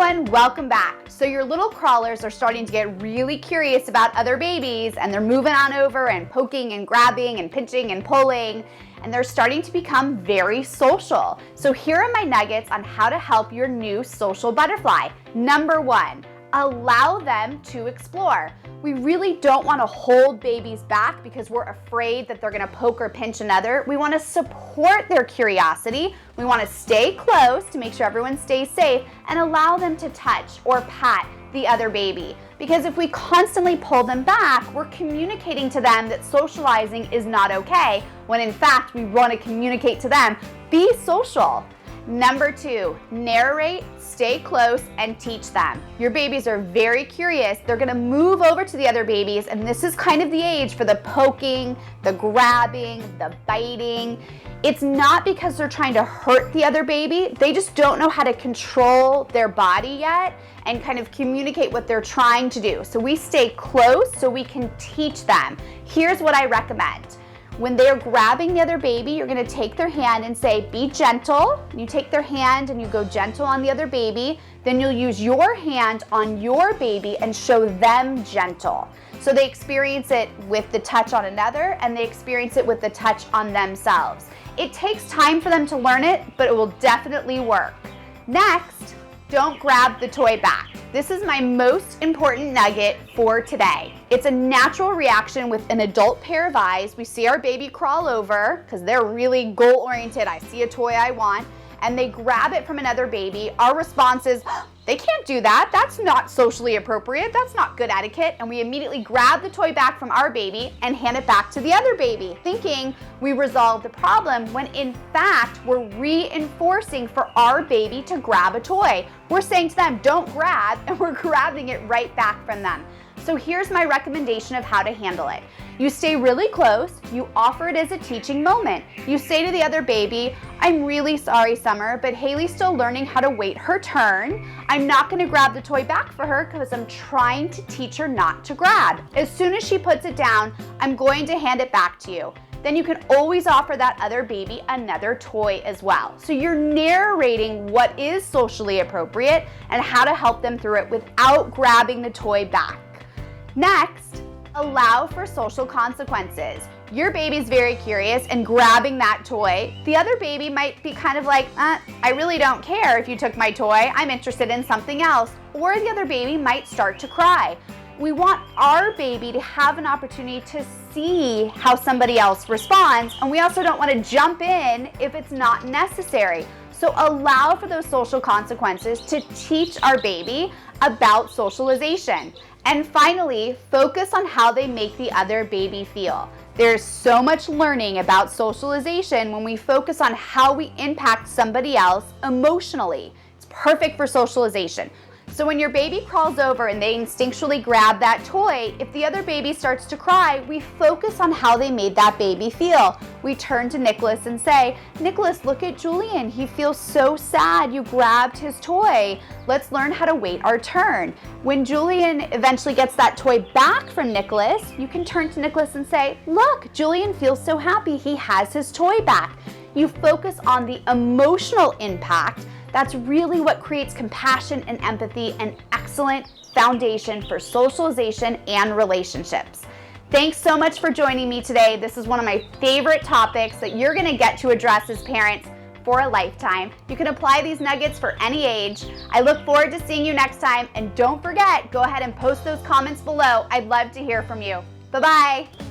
everyone, welcome back. So your little crawlers are starting to get really curious about other babies, and they're moving on over and poking and grabbing and pinching and pulling, and they're starting to become very social. So here are my nuggets on how to help your new social butterfly. Number one, allow them to explore. We really don't want to hold babies back because we're afraid that they're going to poke or pinch another. We want to support their curiosity. We want to stay close to make sure everyone stays safe and allow them to touch or pat the other baby. Because if we constantly pull them back, we're communicating to them that socializing is not okay, when in fact we want to communicate to them, be social. Number two, narrate, stay close, and teach them. Your babies are very curious. They're gonna move over to the other babies, and this is kind of the age for the poking, the grabbing, the biting. It's not because they're trying to hurt the other baby. They just don't know how to control their body yet and kind of communicate what they're trying to do. So we stay close so we can teach them. Here's what I recommend. When they're grabbing the other baby, you're gonna take their hand and say, be gentle. You take their hand and you go gentle on the other baby. Then you'll use your hand on your baby and show them gentle. So they experience it with the touch on another, and they experience it with the touch on themselves. It takes time for them to learn it, but it will definitely work. Next, don't grab the toy back. This is my most important nugget for today. It's a natural reaction with an adult pair of eyes. We see our baby crawl over because they're really goal-oriented. I see a toy I want, and they grab it from another baby. Our response is, they can't do that. That's not socially appropriate. That's not good etiquette. And we immediately grab the toy back from our baby and hand it back to the other baby, thinking we resolved the problem, when in fact, we're reinforcing for our baby to grab a toy. We're saying to them, don't grab, and we're grabbing it right back from them. So here's my recommendation of how to handle it. You stay really close, you offer it as a teaching moment. You say to the other baby, I'm really sorry, Summer, but Haley's still learning how to wait her turn. I'm not gonna grab the toy back for her because I'm trying to teach her not to grab. As soon as she puts it down, I'm going to hand it back to you. Then you can always offer that other baby another toy as well. So you're narrating what is socially appropriate and how to help them through it without grabbing the toy back. Next, allow for social consequences. Your baby's very curious and grabbing that toy. The other baby might be kind of like, I really don't care if you took my toy. I'm interested in something else. Or the other baby might start to cry. We want our baby to have an opportunity to see how somebody else responds, and we also don't want to jump in if it's not necessary. So allow for those social consequences to teach our baby about socialization. And finally, focus on how they make the other baby feel. There's so much learning about socialization when we focus on how we impact somebody else emotionally. It's perfect for socialization. So when your baby crawls over and they instinctually grab that toy, if the other baby starts to cry, we focus on how they made that baby feel. We turn to Nicholas and say, Nicholas, look at Julian. He feels so sad you grabbed his toy. Let's learn how to wait our turn. When Julian eventually gets that toy back from Nicholas, you can turn to Nicholas and say, look, Julian feels so happy he has his toy back. You focus on the emotional impact. That's really what creates compassion and empathy, an excellent foundation for socialization and relationships. Thanks so much for joining me today. This is one of my favorite topics that you're gonna get to address as parents for a lifetime. You can apply these nuggets for any age. I look forward to seeing you next time, and don't forget, go ahead and post those comments below. I'd love to hear from you. Bye-bye.